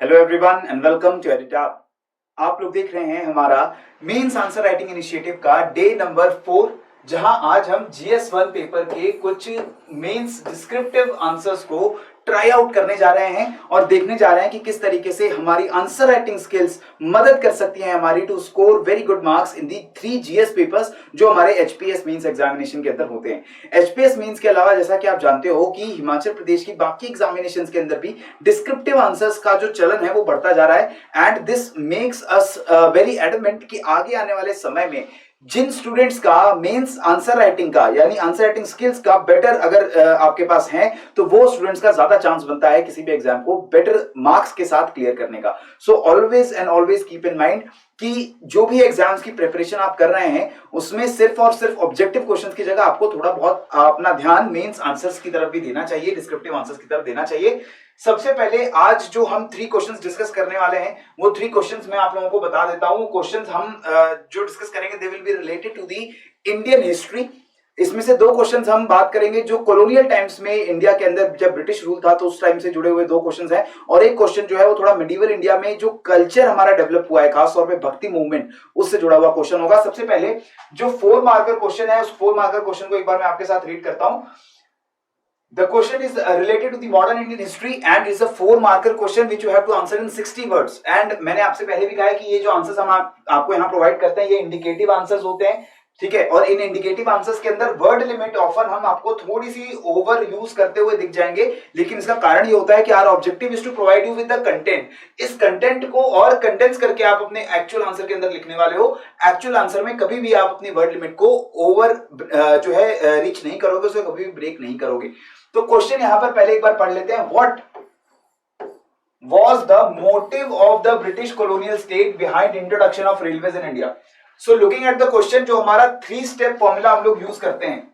Hello everyone and welcome to Edita. आप लोग देख रहे हैं हमारा मेंस आंसर राइटिंग इनिशिएटिव का डे नंबर 4, जहां आज हम GS1 पेपर के कुछ मेंस डिस्क्रिप्टिव आंसर्स को ट्राई आउट करने जा रहे हैं और देखने जा रहे हैं कि किस तरीके से हमारी आंसर राइटिंग स्किल्स मदद कर सकती हैं हमारी to score very good marks in the 3 GS papers जो हमारे HPS मेंस एग्जामिनेशन के अंदर होते हैं। HPS मेंस के अलावा जैसा कि आप जानते हो कि हिमाचल प्रदेश की बाकी एग्जामिनेशन के अंदर भी डिस्क्रिप्टिव आंसर्स का जो चलन है वो बढ़ता जा रहा है and this makes us very adamant कि आगे आने वाले समय में जिन स्टूडेंट्स का मेंस आंसर राइटिंग का यानी आंसर राइटिंग स्किल्स का बेटर अगर आपके पास है तो वो स्टूडेंट्स का ज्यादा चांस बनता है किसी भी एग्जाम को बेटर मार्क्स के साथ क्लियर करने का। So always and always keep in mind कि जो भी एग्जाम्स की प्रिपरेशन आप कर रहे हैं उसमें सिर्फ और सिर्फ ऑब्जेक्टिव क्वेश्चंस की जगह आपको थोड़ा बहुत अपना ध्यान मेंस आंसर्स की तरफ भी देना चाहिए, डिस्क्रिप्टिव आंसर्स की तरफ देना चाहिए। सबसे पहले आज जो हम 3 क्वेश्चंस डिस्कस करने वाले हैं वो 3 क्वेश्चंस मैं आप लोगों को बता देता हूं। क्वेश्चंस हम जो डिस्कस करेंगे they will be related to the Indian history. इसमें से 2 क्वेश्चंस हम बात करेंगे जो कॉलोनियल टाइम्स में इंडिया के अंदर जब ब्रिटिश रूल था तो उस टाइम से जुड़े हुए 2 क्वेश्चंस हैं और एक क्वेश्चन जो है वो थोड़ा मिडिवल इंडिया में जो कल्चर हमारा डेवलप हुआ है खास तौर पे भक्ति मूवमेंट उससे जुड़ा हुआ क्वेश्चन होगा। सबसे पहले जो 4 मार्कर क्वेश्चन है उस 4 मार्कर क्वेश्चन को एक बार मैं आपके साथ रीड करता हूं। The question is related to the modern Indian history and is a 4-marker question which you have to answer in 60 words. And मैंने आपसे पहले भी कहा है कि ये जो आंसर्स हम आपको यहाँ प्रोवाइड करते हैं ये इंडिकेटिव आंसर्स होते हैं, ठीक है। और इन इंडिकेटिव आंसर्स के अंदर वर्ड लिमिट ऑफन हम आपको थोड़ी सी ओवर यूज करते हुए दिख जाएंगे, लेकिन इसका कारण ये होता है कि our objective is to provide you with the content. इस कंटेंट को और कंडेंस करके आप अपने एक्चुअल आंसर के अंदर लिखने वाले हो। एक्चुअल आंसर में कभी भी आप अपनी वर्ड लिमिट को ओवर जो है रीच नहीं करोगे, उसे कभी भी ब्रेक नहीं करोगे। तो क्वेश्चन यहां पर पहले एक बार पढ़ लेते हैं। What was the motive of the British colonial state behind introduction of railways in India? So looking at the question, जो हमारा 3 स्टेप फॉर्मूला हम लोग यूज करते हैं,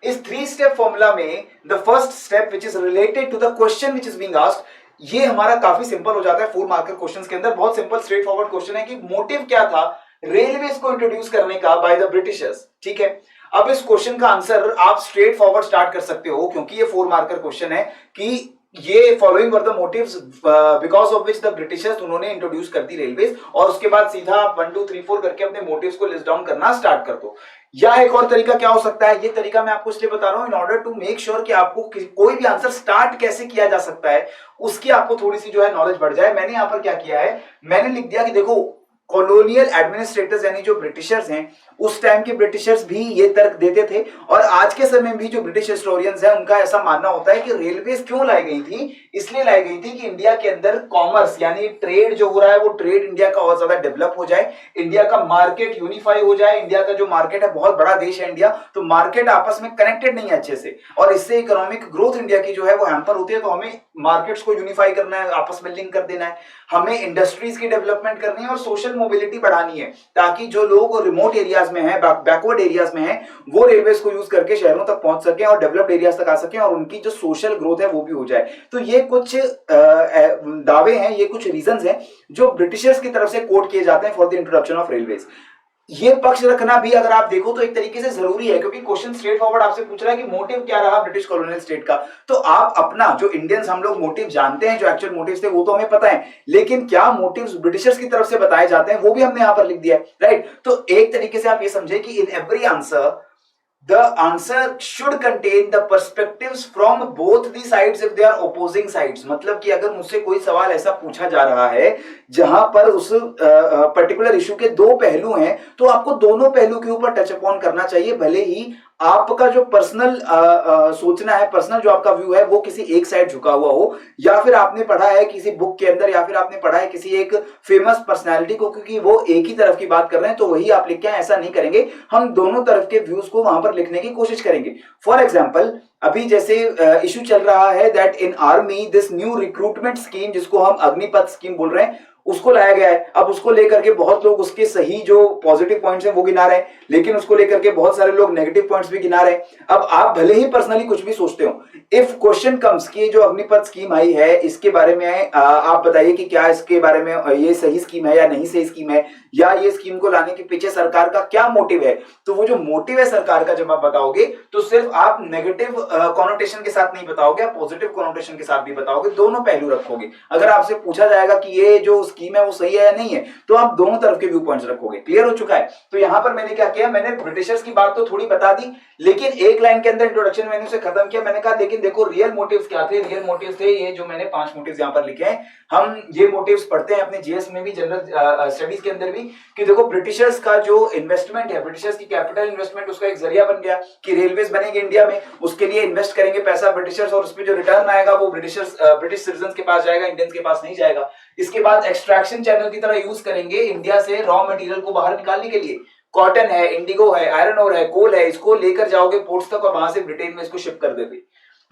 इस 3 स्टेप फॉर्मूला में the first step which is related to the question which is being asked, ये हमारा काफी सिंपल हो जाता है। 4 मार्कर क्वेश्चंस के अंदर बहुत सिंपल स्ट्रेट फॉरवर्ड क्वेश्चन है कि मोटिव क्या था रेलवेज को इंट्रोड्यूस करने का बाय द ब्रिटिशर्स, ठीक है। अब इस क्वेश्चन का आंसर आप स्ट्रेट फॉरवर्ड स्टार्ट कर सकते हो क्योंकि ये 4 मार्कर क्वेश्चन है कि ये following were the motives because of which the Britishers उन्होंने इंट्रोड्यूस कर दी रेलवेज, और उसके बाद सीधा आप 1 2 3 4 करके अपने मोटिव्स को लिस्ट डाउन करना स्टार्ट कर दो। या एक और तरीका क्या हो सकता है, ये तरीका मैं आपको इसलिए बता रहा हूं in order to make sure कि आपको कोई भी आंसर स्टार्ट कैसे किया जा सकता है उसकी आपको थोड़ी सी जो है नॉलेज बढ़ जाए। मैंने यहां पर क्या किया है, मैंने लिख दिया कि देखो कॉलोनियल एडमिनिस्ट्रेटर्स यानी जो ब्रिटिशर्स हैं उस टाइम के ब्रिटिशर्स भी ये तर्क देते थे और आज के समय में भी जो ब्रिटिश हिस्टोरियंस हैं उनका ऐसा मानना होता है कि रेलवेज क्यों लाई गई थी, इसलिए लाई गई थी कि इंडिया के अंदर कॉमर्स यानी ट्रेड जो हो रहा है वो ट्रेड इंडिया का और ज्यादा डेवलप हो जाए, इंडिया का मार्केट यूनिफाई हो जाए। इंडिया का जो मार्केट है बहुत बड़ा देश है इंडिया, तो मार्केट आपस में कनेक्टेड नहीं है अच्छे से और इससे इकोनॉमिक ग्रोथ इंडिया की जो है वो हैम्पर होती है। तो हमें मार्केट्स को यूनिफाई करना है, आपस में लिंक कर देना है, हमें इंडस्ट्रीज की डेवलपमेंट करनी है और सोशल मोबिलिटी बढ़ानी है ताकि जो लोग रिमोट एरियाज में है, बैकवर्ड एरियाज में है, वो रेलवेज को यूज करके शहरों तक पहुंच सके और डेवलप्ड एरियाज तक आ सके और उनकी जो सोशल ग्रोथ है वो भी हो जाए। तो ये कुछ दावे हैं, ये कुछ रीजंस हैं जो ब्रिटिशर्स की तरफ से कोट किए जाते हैं for the introduction of railways. ये पक्ष रखना भी अगर आप देखो तो एक तरीके से जरूरी है क्योंकि क्वेश्चन स्ट्रेट फॉरवर्ड आपसे पूछ रहा है कि मोटिव क्या रहा ब्रिटिश कॉलोनियल स्टेट का। तो आप अपना जो इंडियंस हम लोग मोटिव जानते हैं, जो एक्चुअल मोटिव्स थे वो तो हमें पता है, लेकिन क्या मोटिव्स ब्रिटिशर्स की तरफ से बताए जाते हैं वो भी हमने यहां पर लिख दिया है, राइट। तो एक तरीके से आप ये समझे कि in every answer the answer should contain the perspectives from both the sides if they are opposing sides। मतलब कि अगर मुझसे कोई सवाल ऐसा पूछा जा रहा है जहां पर उस पर्टिकुलर इशू के 2 पहलू हैं तो आपको दोनों पहलू के ऊपर टच अपॉन करना चाहिए, भले ही आपका जो पर्सनल सोचना है, पर्सनल जो आपका व्यू है वो किसी एक साइड झुका हुआ हो, या फिर आपने पढ़ा है किसी बुक के अंदर, या फिर आपने पढ़ा है किसी एक फेमस पर्सनालिटी को क्योंकि वो एक ही तरफ की बात कर रहे हैं तो वही आप लिख के, ऐसा नहीं करेंगे। हम दोनों तरफ के व्यूज को वहां पर लिखने की कोशिश करेंगे। फॉर एग्जाम्पल अभी जैसे इशू चल रहा है that in army this new recruitment scheme, जिसको हम अग्निपथ स्कीम बोल रहे हैं, उसको लाया गया है। अब उसको लेकर के बहुत लोग उसके सही जो पॉजिटिव पॉइंट्स हैं वो गिना रहे हैं, लेकिन उसको लेकर के बहुत सारे लोग नेगेटिव पॉइंट्स भी गिना रहे हैं। अब आप भले ही पर्सनली कुछ भी सोचते हो, इफ क्वेश्चन कम्स कि जो अग्निपथ स्कीम आई है इसके बारे में आप बताइए कि क्या इसके बारे में ये सही स्कीम है या नहीं सही स्कीम है, या ये स्कीम को लाने के पीछे सरकार का क्या मोटिव है, तो वो जो मोटिव है सरकार का जब आप बताओगे तो सिर्फ आप नेगेटिव कॉनोटेशन के साथ नहीं बताओगे, आप पॉजिटिव कॉनोटेशन के साथ भी बताओगे, दोनों पहलू रखोगे। अगर आपसे पूछा जाएगा कि ये जो स्कीम है वो सही है या नहीं है, तो आप दोनों तरफ के व्यू पॉइंट्स रखोगे। क्लियर हो चुका है? तो यहां पर मैंने क्या किया, मैंने ब्रिटिशर्स की बात तो थोड़ी बता दी, लेकिन एक लाइन के अंदर इंट्रोडक्शन मैंने उसे खत्म किया। मैंने कहा लेकिन देखो रियल मोटिव्स क्या थे। रियल मोटिव्स थे ये जो मैंने 5 मोटिव्स यहां पर लिखे हैं, हम ये मोटिव्स पढ़ते हैं अपने जीएस में भी, जनरल स्टडीज के अंदर भी, कि देखो ब्रिटिशर्स का जो इन्वेस्टमेंट है, ब्रिटिशर्स की कैपिटल इन्वेस्टमेंट, उसका एक जरिया बन गया कि रेलवेज बनेंगे इंडिया में, उसके लिए इन्वेस्ट करेंगे पैसा ब्रिटिशर्स, और उसमें जो रिटर्न आएगा वो ब्रिटिश सिटीजन के पास जाएगा, इंडियंस के पास नहीं जाएगा। इसके बाद एक्सट्रैक्शन चैनल की तरह यूज करेंगे इंडिया से रॉ मटेरियल को बाहर निकालने के लिए। कॉटन है, इंडिगो है, आयरन ओर है, कोल है, इसको लेकर जाओगे पोर्ट्स तक और वहां से ब्रिटेन में इसको शिप कर देते।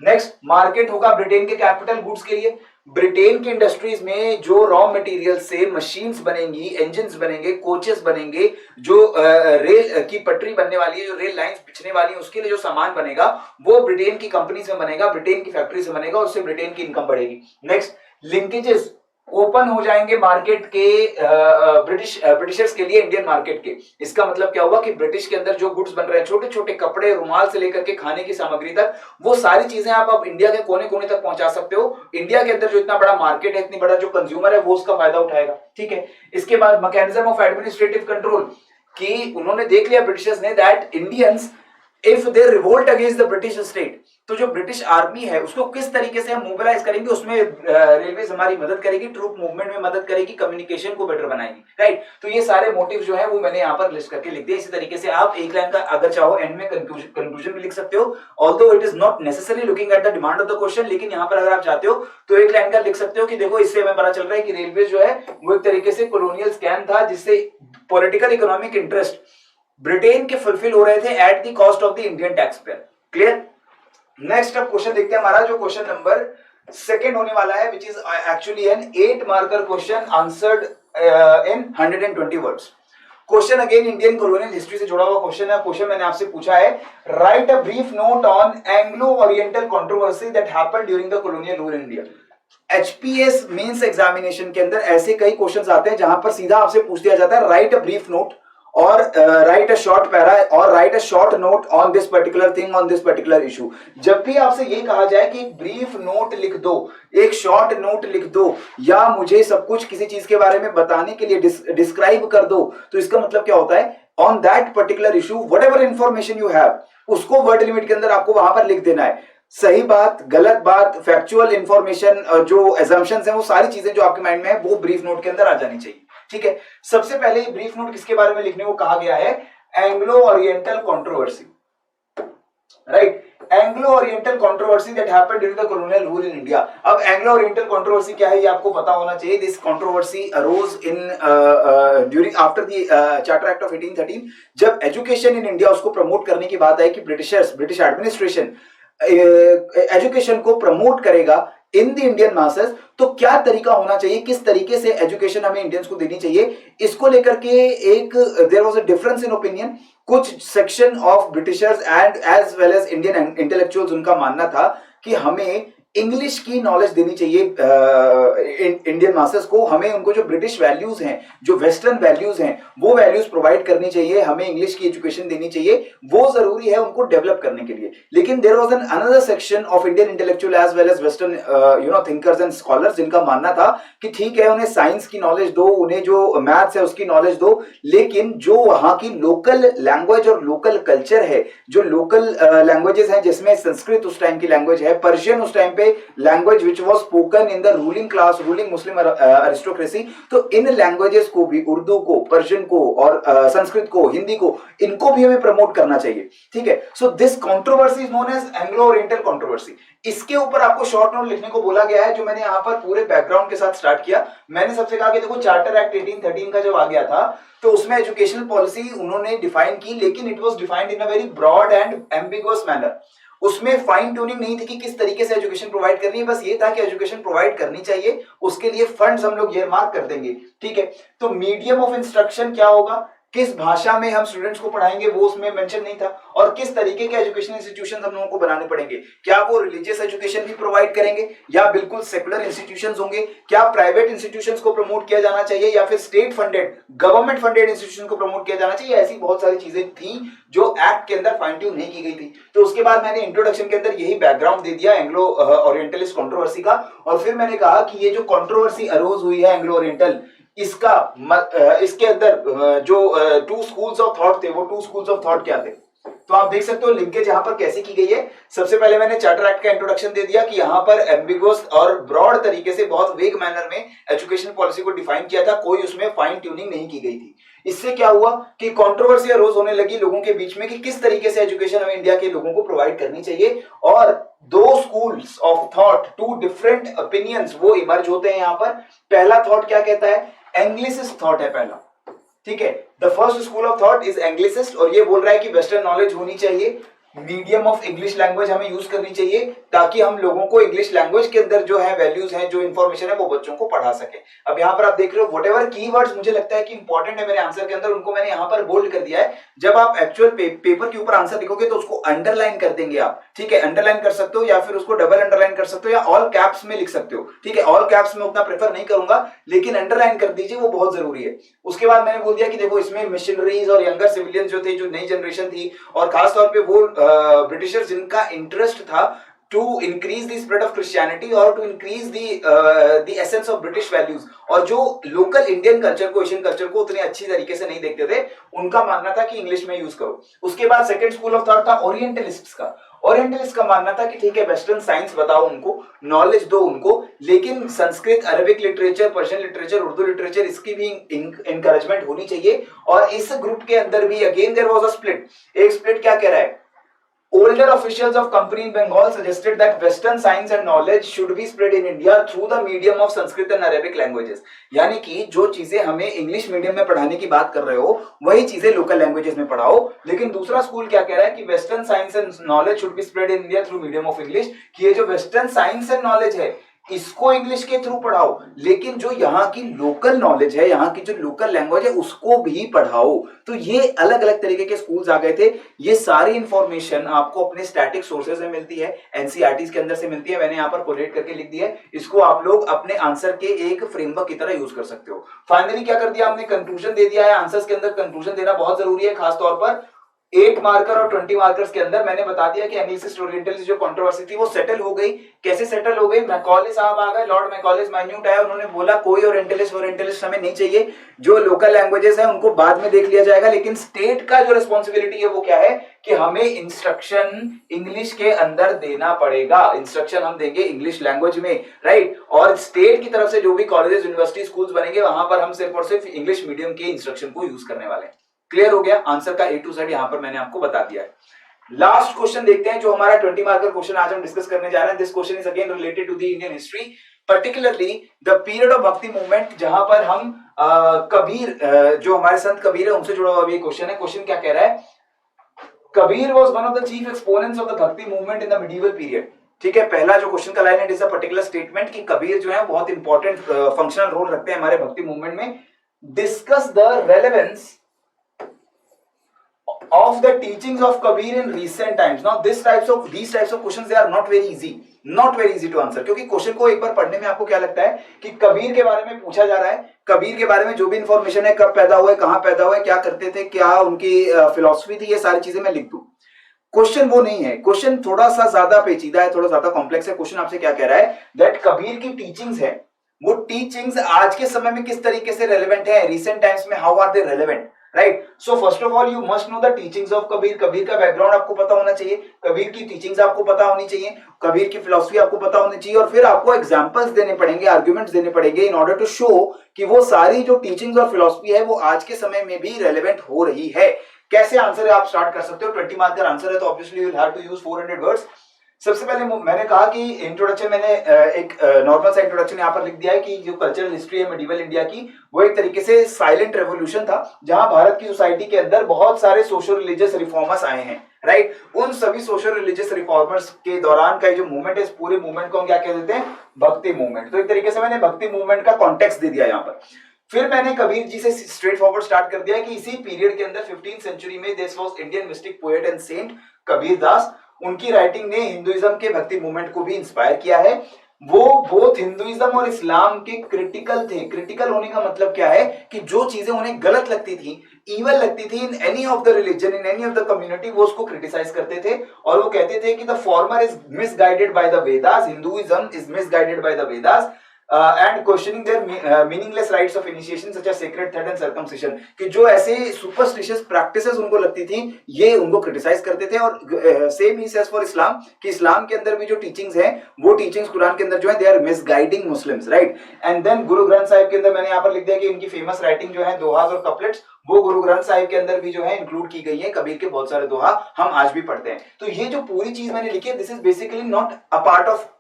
नेक्स्ट, मार्केट होगा ब्रिटेन के कैपिटल गुड्स के लिए। ब्रिटेन की इंडस्ट्रीज में जो रॉ मटेरियल से मशीन्स बनेंगी, इंजन्स बनेंगे, कोचेस बनेंगे, जो रेल की पटरी बनने वाली है, जो रेल लाइंस बिछने वाली है, उसके लिए जो सामान बनेगा वो ब्रिटेन की कंपनी से बनेगा, ब्रिटेन की फैक्ट्री से बनेगा, उससे ब्रिटेन की इनकम बढ़ेगी। नेक्स्ट, लिंकेजेस ओपन हो जाएंगे मार्केट के ब्रिटिशर्स के लिए इंडियन मार्केट के। इसका मतलब क्या हुआ कि ब्रिटिश के अंदर जो गुड्स बन रहे हैं, छोटे छोटे कपड़े, रुमाल से लेकर के खाने की सामग्री तक, वो सारी चीजें आप अब इंडिया के कोने कोने तक पहुंचा सकते हो। इंडिया के अंदर जो इतना बड़ा मार्केट है, इतनी बड़ा जो कंज्यूमर है, वो उसका फायदा उठाएगा। ठीक है। इसके बाद मैकेनिज्म ऑफ एडमिनिस्ट्रेटिव कंट्रोल, कि उन्होंने देख लिया ब्रिटिशर्स ने that Indians if they revolt against the British state, तो जो ब्रिटिश आर्मी है उसको किस तरीके से हम मोबिलाइज करेंगे, उसमें रेलवेज हमारी मदद करेगी, ट्रूप मूवमेंट में मदद करेगी, कम्युनिकेशन को बेटर बनाएगी। राइट। तो ये सारे मोटिव जो है वो मैंने यहाँ पर लिस्ट करके लिख दिए। इसी तरीके से आप एक लाइन का अगर चाहो एंड में कंक्लूजन भी लिख सकते हो, although it is not necessary looking at the demand of the question, लेकिन यहाँ पर अगर आप चाहते हो तो एक लाइन का लिख सकते हो कि देखो इससे हमें पता चल रहा है कि रेलवे जो है वो एक तरीके से कॉलोनियल स्कैम था, जिससे पॉलिटिकल इकोनॉमिक इंटरेस्ट ब्रिटेन के फुलफिल हो रहे थे at the cost of the Indian tax payer. Clear? Next अब क्वेश्चन देखते हैं हमारा, जो क्वेश्चन नंबर सेकंड होने वाला है, which is actually an 8 marker question answered in 120 words. Question again Indian colonial history से जुड़ा हुआ क्वेश्चन है। क्वेश्चन मैंने आपसे पूछा है, write a brief note on Anglo Oriental controversy that happened during the colonial rule in India. HPS mains examination के अंदर ऐसे कई क्वेश्चंस आते हैं जहां पर सीधा आपसे पूछ दिया जाता है राइट अ ब्रीफ नोट और राइट अ शॉर्ट पैरा और right a short note on this particular thing on this particular issue. जब भी आपसे ये कहा जाए कि एक ब्रीफ नोट लिख दो, एक शॉर्ट नोट लिख दो, या मुझे सब कुछ किसी चीज के बारे में बताने के लिए डिस्क्राइब कर दो, तो इसका मतलब क्या होता है, on that particular issue what ever information you have, उसको वर्ड लिमिट के अंदर आपको वहां पर लिख देना है। सही बात, गलत बात, फैक्चुअल इंफॉर्मेशन, जो एजम्पशंस हैं, वो सारी चीजें जो आपके माइंड में है वो ब्रीफ नोट के अंदर आ जानी चाहिए। ठीक है। सबसे पहले ब्रीफ नोट किसके बारे में लिखने को कहा गया है, Anglo Oriental controversy. Right, Anglo Oriental controversy that happened during the colonial rule in India. अब एंग्लो ओरिएंटल कंट्रोवर्सी क्या है ये आपको पता होना चाहिए। This controversy arose in during after the charter act of 1813, जब एजुकेशन इन इंडिया उसको प्रमोट करने की बात आई कि ब्रिटिश एडमिनिस्ट्रेशन एजुकेशन को प्रमोट करेगा इन द इंडियन मासेस, तो क्या तरीका होना चाहिए, किस तरीके से एजुकेशन हमें इंडियंस को देनी चाहिए, इसको लेकर के एक there was a difference in opinion. कुछ section of Britishers and as well as Indian intellectuals, उनका मानना था कि हमें इंग्लिश की नॉलेज देनी चाहिए इंडियन मासेस को, हमें उनको जो ब्रिटिश वैल्यूज हैं, जो वेस्टर्न वैल्यूज हैं, वो वैल्यूज प्रोवाइड करनी चाहिए, हमें इंग्लिश की एजुकेशन देनी चाहिए, वो जरूरी है उनको डेवलप करने के लिए। लेकिन there was an another section of Indian intellectual as well as western thinkers and scholars, जिनका मानना था कि ठीक है उन्हें साइंस की नॉलेज दो, उन्हें जो मैथ्स है उसकी नॉलेज दो, लेकिन जो वहां की लोकल लैंग्वेज और लोकल कल्चर है, जो लोकल लैंग्वेजेस हैं, जिसमें संस्कृत उस टाइम की लैंग्वेज है, पर्शियन उस टाइम पे language which was spoken in the ruling class, ruling Muslim aristocracy, तो इन लैंग्वेजेस को भी, उर्दू को, पर्शियन को और संस्कृत को, हिंदी को, इनको भी हमें प्रमोट करना चाहिए। ठीक है। So this controversy is known as Anglo Oriental controversy. इसके ऊपर आपको शॉर्ट नोट लिखने को बोला गया है, जो मैंने यहाँ पर पूरे बैकग्राउंड के साथ स्टार्ट किया। मैंने सबसे कहा कि देखो चार्टर एक्ट 1813 का जब आ गया था तो उसमें एजुकेशनल पॉलिसी उन्होंने डिफाइन की, लेकिन it was defined in a very broad and ambiguous manner. उसमें फाइन ट्यूनिंग नहीं थी कि किस तरीके से एजुकेशन प्रोवाइड करनी है, बस ये था कि एजुकेशन प्रोवाइड करनी चाहिए, उसके लिए फंड्स हम लोग ये मार्क कर देंगे, ठीक है। तो मीडियम ऑफ इंस्ट्रक्शन क्या होगा, किस भाषा में हम स्टूडेंट्स को पढ़ाएंगे वो उसमें मेंशन नहीं था, और किस तरीके के एजुकेशन इंस्टीट्यूशन हम लोगों को बनाने पड़ेंगे, क्या वो रिलीजियस एजुकेशन भी प्रोवाइड करेंगे या बिल्कुल सेकुलर इंस्टीट्यूशंस होंगे, क्या प्राइवेट इंस्टीट्यूशंस को प्रमोट किया जाना चाहिए या फिर state funded government funded institution को प्रमोट किया जाना चाहिए। ऐसी बहुत सारी चीजें थी जो एक्ट के अंदर फाइन ट्यून नहीं की गई थी। तो उसके बाद मैंने इंट्रोडक्शन के अंदर यही बैकग्राउंड दे दिया एंग्लो ओरिएंटलिस्ट कंट्रोवर्सी का, और फिर मैंने कहा कि ये जो कंट्रोवर्सी अरोज हुई है एंग्लो ओरिएंटल, इसके अंदर जो टू स्कूल्स ऑफ थॉट थे, वो टू स्कूल्स ऑफ थॉट क्या थे, तो आप देख सकते हो लिंकेज यहां पर कैसे की गई है। सबसे पहले मैंने चार्टर एक्ट का इंट्रोडक्शन दे दिया कि यहां पर एम्बिगुअस और ब्रॉड तरीके से बहुत वेग मैनर में एजुकेशन पॉलिसी को डिफाइन किया था, कोई उसमें फाइन ट्यूनिंग नहीं की गई थी। इससे क्या हुआ कि कंट्रोवर्सी अरोज होने लगी लोगों के बीच में कि किस तरीके से एजुकेशन हमें इंडिया के लोगों को प्रोवाइड करनी चाहिए, और दो schools of thought, two different opinions वो इमर्ज होते हैं यहां पर। पहला थॉट क्या कहता है, एंग्लिसिस्ट थॉट है पहला, ठीक है। The first school of thought is Anglicist, और ये बोल रहा है कि वेस्टर्न नॉलेज होनी चाहिए, मीडियम ऑफ इंग्लिश लैंग्वेज हमें यूज करनी चाहिए ताकि हम लोगों को इंग्लिश लैंग्वेज के अंदर जो है वैल्यूज हैं, जो इन्फॉर्मेशन है वो बच्चों को पढ़ा सके। अब यहाँ पर आप देख रहे हो व्हाटएवर कीवर्ड्स मुझे लगता है कि इंपॉर्टेंट है मेरे आंसर के अंदर, उनको मैंने यहाँ पर बोल्ड कर दिया है। जब आप एक्चुअल पेपर के ऊपर आंसर लिखोगे तो उसको अंडरलाइन कर देंगे आप, ठीक है। अंडरलाइन कर सकते हो या फिर उसको डबल अंडरलाइन कर सकते हो या ऑल कैप्स में लिख सकते हो, ठीक है। ऑल कैप्स में उतना प्रेफर नहीं करूंगा, लेकिन अंडरलाइन कर दीजिए, वो बहुत जरूरी है। उसके बाद मैंने बोल दिया कि देखो इसमें मिशनरीज और यंगर सिविलियंस जो थे, जो नई जनरेशन थी, और खासतौर पे वो ब्रिटिशर्स जिनका इंटरेस्ट था to increase the spread of Christianity or to increase the essence of British values, और जो लोकल इंडियन कल्चर को, एशियन कल्चर को उतने अच्छी तरीके से नहीं देखते थे, उनका मानना था कि इंग्लिश में यूज करो। उसके बाद सेकंड स्कूल ऑफ थॉट था ओरिएंटलिस्ट्स का। ओरिएंटलिस्ट का मानना था कि ठीक है वेस्टर्न साइंस बताओ उनको, नॉलेज दो उनको, लेकिन Sanskrit, Arabic literature, Persian literature, Urdu literature, इसकी भी इंकरेजमेंट होनी चाहिए। और इस ग्रुप के अंदर भी again there was a split. एक स्प्लिट क्या कह रहा है, older officials of company in Bengal suggested that western science and knowledge should be spread in India through the medium of Sanskrit and Arabic languages। यानी कि जो चीजें हमें इंग्लिश मीडियम में पढ़ाने की बात कर रहे हो वही चीजें लोकल लैंग्वेजेस में पढ़ाओ। लेकिन दूसरा स्कूल क्या कह रहा है कि western science and knowledge should be spread in India through medium of English, कि ये जो वेस्टर्न साइंस एंड नॉलेज है इसको इंग्लिश के थ्रू पढ़ाओ, लेकिन जो यहाँ की लोकल नॉलेज है, यहाँ की जो लोकल लैंग्वेज है उसको भी पढ़ाओ। तो ये अलग अलग तरीके के स्कूल्स आ गए थे। ये सारी इंफॉर्मेशन आपको अपने स्टैटिक सोर्सेज में मिलती है, एनसीईआरटी के अंदर से मिलती है। मैंने यहाँ पर कोलेट करके लिख दिया है, इसको आप लोग अपने आंसर के एक फ्रेमवर्क की तरह यूज कर सकते हो। फाइनली क्या कर दिया हमने, कंक्लूजन दे दिया है। आंसर्स के अंदर कंक्लूजन देना बहुत जरूरी है, खासतौर पर 8 मार्कर और 20 मार्कर्स के अंदर। मैंने बता दिया कि एंग्लिसिस्ट ओरिएंटलिस्ट जो कंट्रोवर्सी थी वो सेटल हो गई। कैसे सेटल हो गई, मैकॉले साहब आ गए, लॉर्ड मैकॉले माइन्यूट आया, उन्होंने बोला कोई ओरिएंटलिस्ट हमें नहीं चाहिए, जो लोकल लैंग्वेजेस है उनको बाद में देख लिया जाएगा, लेकिन स्टेट का जो रिस्पॉन्सिबिलिटी है वो क्या है कि हमें इंस्ट्रक्शन इंग्लिश के अंदर देना पड़ेगा। इंस्ट्रक्शन हम देंगे इंग्लिश लैंग्वेज में, राइट। और स्टेट की तरफ से जो भी कॉलेजेस, यूनिवर्सिटी, स्कूल्स बनेंगे वहां पर हम सिर्फ और सिर्फ इंग्लिश मीडियम के इंस्ट्रक्शन को यूज करने वाले हैं। क्लियर हो गया, आंसर का A to Z यहां पर मैंने आपको बता दिया है। लास्ट क्वेश्चन देखते हैं जो हमारा 20 मार्कर क्वेश्चन आज हम डिस्कस करने जा रहे हैं। This question is again related to the Indian history, particularly the period of Bhakti movement, जहां पर हम कबीर, जो हमारे संत कबीर है उनसे जुड़ा हुआ ये क्वेश्चन है। क्वेश्चन क्या कह रहा है, Kabir was one of the chief exponents of the bhakti movement in the medieval period. ठीक है, पहला जो क्वेश्चन का लाइन है, it is a particular statement कि कबीर जो है बहुत इंपॉर्टेंट फंक्शनल रोल रखते हैं हमारे भक्ति मूवमेंट में। Discuss the relevance of the teachings of Kabir in recent times. Now these types of questions, they are not very easy to answer, क्योंकि क्वेश्चन को एक बार पढ़ने में आपको क्या लगता है कि कबीर के बारे में पूछा जा रहा है, कबीर के बारे में जो भी इंफॉर्मेशन है, कब पैदा हुए, कहां पैदा हुए, क्या करते थे, क्या उनकी फिलॉसफी थी, ये सारी चीजें मैं लिख दूं। क्वेश्चन वो नहीं है, क्वेश्चन थोड़ा सा ज्यादा पेचीदा है, थोड़ा ज्यादा कॉम्प्लेक्स है। क्वेश्चन आपसे क्या कह रहा है, दैट कबीर की टीचिंग्स है, वो टीचिंग्स आज के समय में किस तरीके से रेलेवेंट है, रिसेंट टाइम्स में how are they relevant, right. So first of all you must know the teachings of Kabir. Kabir का बैकग्राउंड आपको पता होना चाहिए, कबीर की टीचिंग्स आपको पता होनी चाहिए, कबीर की फिलॉसफी आपको पता होनी चाहिए, और फिर आपको एग्जांपल्स देने पड़ेंगे, आर्गुमेंट्स देने पड़ेंगे इन ऑर्डर टू शो कि वो सारी जो टीचिंग्स और फिलॉसफी है वो आज के समय में भी रेलेवेंट हो रही है। कैसे आंसर है आप स्टार्ट कर सकते हो, 20 मार्क का आंसर है तो obviously you will have to use 400 words. सबसे पहले मैंने कहा कि इंट्रोडक्शन मैंने एक नॉर्मल सा इंट्रोडक्शन यहाँ पर लिख दिया है कि जो कल्चरल हिस्ट्री है मेडिवल इंडिया की, वो एक तरीके से साइलेंट रेवोल्यूशन था जहां भारत की सोसाइटी के अंदर बहुत सारे सोशल रिलीजियस रिफॉर्मर्स आए हैं, राइट। उन सभी सोशल रिलीजियस रिफॉर्मर्स के दौरान का जो मूवमेंट है, इस पूरे मूवमेंट को हम क्या कह देते हैं, भक्ति मूवमेंट। तो एक तरीके से मैंने भक्ति मूवमेंट का कॉन्टेक्स्ट दे दिया यहाँ पर। फिर मैंने कबीर जी से स्ट्रेट फॉरवर्ड स्टार्ट कर दिया कि इसी पीरियड के अंदर 15th सेंचुरी में this was Indian mystic poet and saint Kabir Das. उनकी राइटिंग ने हिंदुइज्म के भक्ति मूवमेंट को भी इंस्पायर किया है। वो बोथ हिंदुइज्म और इस्लाम के क्रिटिकल थे। क्रिटिकल होने का मतलब क्या है कि जो चीजें उन्हें गलत लगती थी, इवल लगती थी in any of the religion, in any of the community, वो उसको क्रिटिसाइज करते थे और वो कहते थे कि the former is misguided by the Vedas, Hinduism is misguided by the Vedas and questioning their meaningless rites of initiation such as sacred thread and circumcision, कि जो ऐसे सुपरस्टिशियस प्रैक्टिसेस उनको लगती थी ये उनको क्रिटिसाइज करते थे। और सेम ही सेज फॉर इस्लाम कि इस्लाम के अंदर भी जो टीचिंग्स हैं वो टीचिंग्स कुरान के अंदर जो है they are misguiding Muslims, right. And then Guru Granth Sahib के अंदर मैंने यहाँ पर लिख दिया कि इनकी फेमस राइटिंग जो है दोहाज और कपलेट्स, वो गुरु ग्रंथ साहिब के अंदर भी जो है इंक्लूड की गई है। कबीर के बहुत सारे दोहा हम आज भी पढ़ते हैं। तो ये जो पूरी चीज मैंने लिखी है, this is basically not a part of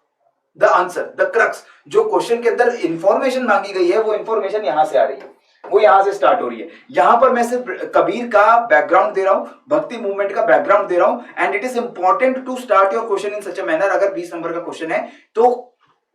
the answer, the crux. जो क्वेश्चन के अंदर इंफॉर्मेशन मांगी गई है वो इंफॉर्मेशन यहां से आ रही है, वो यहां से स्टार्ट हो रही है। यहां पर मैं सिर्फ कबीर का बैकग्राउंड दे रहा हूं, भक्ति मूवमेंट का बैकग्राउंड दे रहा हूं। And it is important to start your question in such a manner. अगर 20 नंबर का क्वेश्चन है तो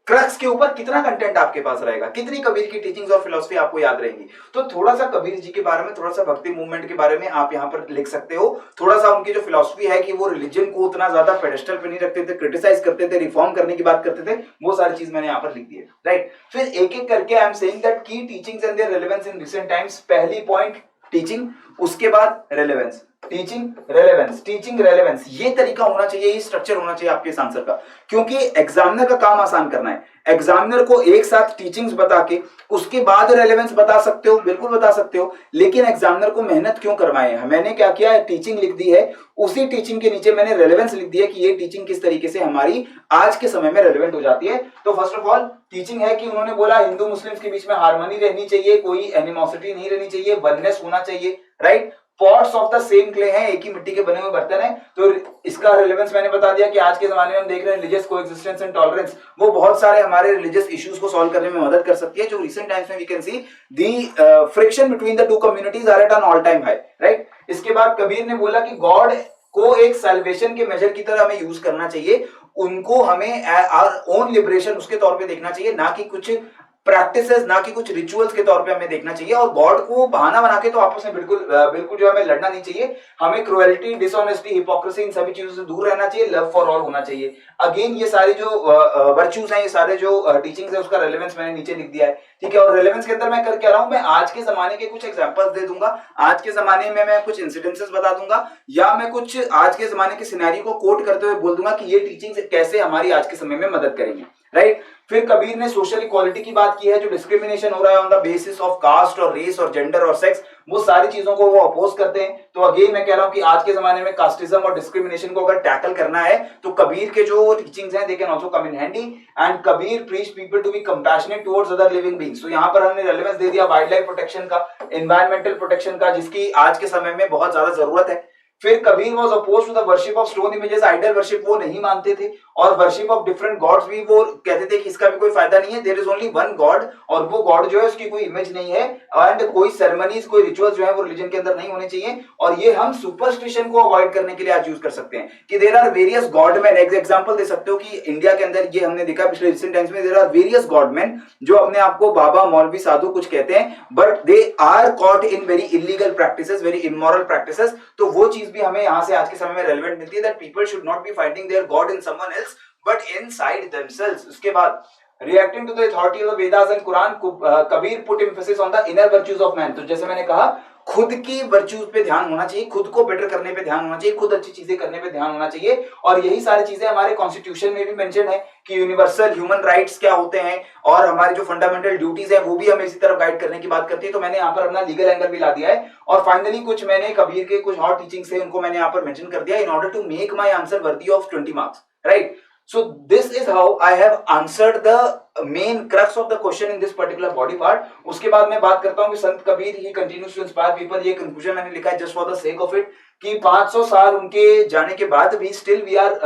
क्रक्स के ऊपर कितना कंटेंट आपके पास रहेगा, कितनी कबीर की टीचिंग्स और फिलॉसफी आपको याद रहेंगी। तो थोड़ा सा कबीर जी के बारे में, थोड़ा सा भक्ति मूवमेंट के बारे में आप यहाँ पर लिख सकते हो। थोड़ा सा उनकी जो फिलॉसफी है कि वो रिलीजन को उतना ज्यादा पेडेस्टल पे नहीं रखते थे, क्रिटिसाइज करते थे, रिफॉर्म करने की बात करते थे, वो सारी चीज मैंने यहाँ पर लिख दी है, राइट। फिर एक एक करके आई एम सेइंग दैट की teachings and their relevance in recent times. पहली पॉइंट टीचिंग, उसके बाद relevance, teaching relevance, teaching relevance. ये तरीका होना चाहिए, ये स्ट्रक्चर होना चाहिए आपके इस आंसर का, क्योंकि एग्जामिनर का काम आसान करना है। एग्जामिनर को एक साथ टीचिंग्स बता के उसके बाद रेलेवेंस बता सकते हो, बिल्कुल बता सकते हो, लेकिन एग्जामिनर को मेहनत क्यों करवाए हैं। मैंने क्या किया है, टीचिंग लिख दी है, उसी टीचिंग के नीचे मैंने रेलेवेंस लिख दिया कि ये टीचिंग किस तरीके से हमारी आज के समय में रेलेवेंट हो जाती है। तो फर्स्ट ऑफ ऑल टीचिंग है कि उन्होंने बोला हिंदू मुस्लिम्स के बीच में हार्मनी रहनी चाहिए, कोई एनिमोसिटी नहीं रहनी चाहिए, वननेस होना चाहिए, right. Pots of the same clay हैं, एक ही मिट्टी के बने हुए बर्तन हैं। तो इसका रिलेवेंस मैंने बता दिया कि आज के जमाने में हम देख रहे हैं रिलीजियस कोएग्जिस्टेंस एंड टॉलरेंस, वो बहुत सारे हमारे रिलीजियस इश्यूज को सॉल्व करने में मदद कर सकती है। जो रिसेंट टाइम्स में we can see the friction between the two communities are at an all time high, right. इसके बाद कबीर ने बोला कि गॉड को एक सैल्वेशन के मेजर की तरह हमें यूज करना चाहिए, उनको हमें आवर ओन लिबरेशन उसके तौर पे देखना चाहिए, ना कि कुछ प्रैक्टिसेस, ना कि कुछ रिचुअल्स के तौर पे हमें देखना चाहिए। और गॉड को बहाना बना के तो आपस में बिल्कुल जो हमें लड़ना नहीं चाहिए। हमें क्रुएल्टी, डिसऑनेस्टी, हिपोक्रेसी, इन सभी चीजों से दूर रहना चाहिए, लव फॉर ऑल होना चाहिए। अगेन ये सारी जो वर्च्यूज हैं, ये सारे जो टीचिंग्स है, उसका रेलेवेंस मैंने नीचे लिख दिया है, ठीक है। और रेलेवेंस के अंदर मैं कर क्या रहा हूं, मैं आज के जमाने के कुछ एग्जांपल्स दे दूंगा, आज के जमाने में मैं कुछ इंसिडेंसेस बता दूंगा, या मैं कुछ आज के जमाने के सिनेरियो को कोट करते हुए बोल दूंगा कि ये टीचिंग्स कैसे हमारी आज के समय में मदद करेंगे, राइट। फिर कबीर ने सोशल इक्वालिटी की बात की है, जो डिस्क्रिमिनेशन हो रहा है on the basis of caste और रेस और जेंडर और सेक्स, वो सारी चीजों को वो अपोज करते हैं। तो अगेन मैं कह रहा हूं कि आज के जमाने में कास्टिज्म और डिस्क्रिमिनेशन को अगर टैकल करना है तो कबीर के जो टीचिंग्स हैं they can also come in handy. And Kabir preach people to be compassionate towards other living beings. तो यहां पर हमने रेलेवेंस दे दिया वाइल्ड लाइफ प्रोटेक्शन का, एनवायरमेंटल प्रोटेक्शन का, जिसकी आज के समय में बहुत ज्यादा जरूरत है। फिर Kabir was opposed to the worship of stone images, idol worship वो नहीं मानते थे, और वर्शिप ऑफ डिफरेंट गॉड्स भी वो कहते थे कि इसका भी कोई फायदा नहीं है, there is only one God, और वो गॉड जो है उसकी कोई इमेज नहीं है, एंड कोई सेरेमनीज, कोई रिचुअल्स जो है वो रिलीजन के अंदर नहीं होने चाहिए। और ये हम सुपरस्टिशन को अवॉइड करने के लिए आज यूज कर सकते हैं कि there are various godman. Example दे सकते हो कि इंडिया के अंदर ये हमने देखा पिछले रिसेंट टाइम्स में, देयर आर वेरियस गॉडमैन जो अपने आप को बाबा, मौलवी, साधु कुछ कहते हैं, but they are caught in very illegal practices, very immoral practices. तो वो चीज भी हमें यहाँ से आज के समय में रेलेवेंट मिलती है, that people should not be finding there God in someone else but inside themselves. उसके बाद reacting to the authority of the Vedas and Quran, Kabir put emphasis on the inner virtues of man। तो जैसे मैंने कहा खुद की virtues पे ध्यान होना चाहिए, खुद को बेटर करने पे ध्यान होना चाहिए, खुद अच्छी चीजें करने पे ध्यान होना चाहिए। और यही सारी चीजें हमारे कॉन्स्टिट्यूशन में भी मेंशन है कि यूनिवर्सल ह्यूमन राइट्स क्या होते हैं, और हमारी जो फंडामेंटल ड्यूटीज है वो भी हमें इसी तरफ गाइड करने की बात करती है। तो मैंने यहाँ पर अपना लीगल एंगल भी ला दिया है। और फाइनली कुछ मैंने कबीर के कुछ और टीचिंग्स है उनको मैंने यहाँ पर मेंशन कर दिया in order to make my answer worthy of 20 marks, right. So this is how I have answered the main crux of the question in this particular body part. उसके बाद मैं बात करता हूँ कि संत Kabir he continues to inspire people। ये conclusion मैंने लिखा है just for the sake of it कि 500 साल उनके जाने के बाद भी still we are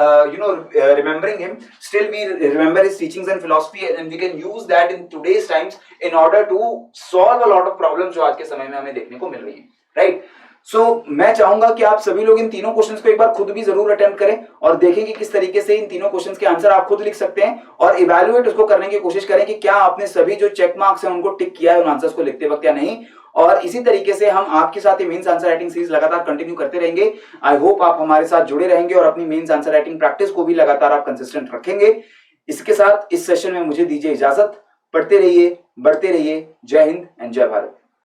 remembering him, still we remember his teachings and philosophy and we can use that in today's times in order to solve a lot of problems जो आज के समय में हमें देखने को मिल रही है, राइट। मैं चाहूंगा कि आप सभी लोग इन तीनों क्वेश्चंस को एक बार खुद भी जरूर अटेम्प्ट करें और देखें कि किस तरीके से इन तीनों क्वेश्चंस के आंसर आप खुद लिख सकते हैं, और इवैल्यूएट उसको करने की कोशिश करें कि क्या आपने सभी जो चेक मार्क्स हैं उनको टिक किया है उन आंसर्स को लिखते वक्त या नहीं। और इसी तरीके से हम आपके साथ ये मेंस आंसर राइटिंग सीरीज लगातार कंटिन्यू करते रहेंगे। आई होप आप हमारे साथ जुड़े रहेंगे और अपनी मेंस आंसर राइटिंग प्रैक्टिस को भी लगातार आप कंसिस्टेंट रखेंगे। इसके साथ इस सेशन में मुझे दीजिए इजाजत। पढ़ते रहिए, बढ़ते रहिए। जय हिंद एंड जय भारत।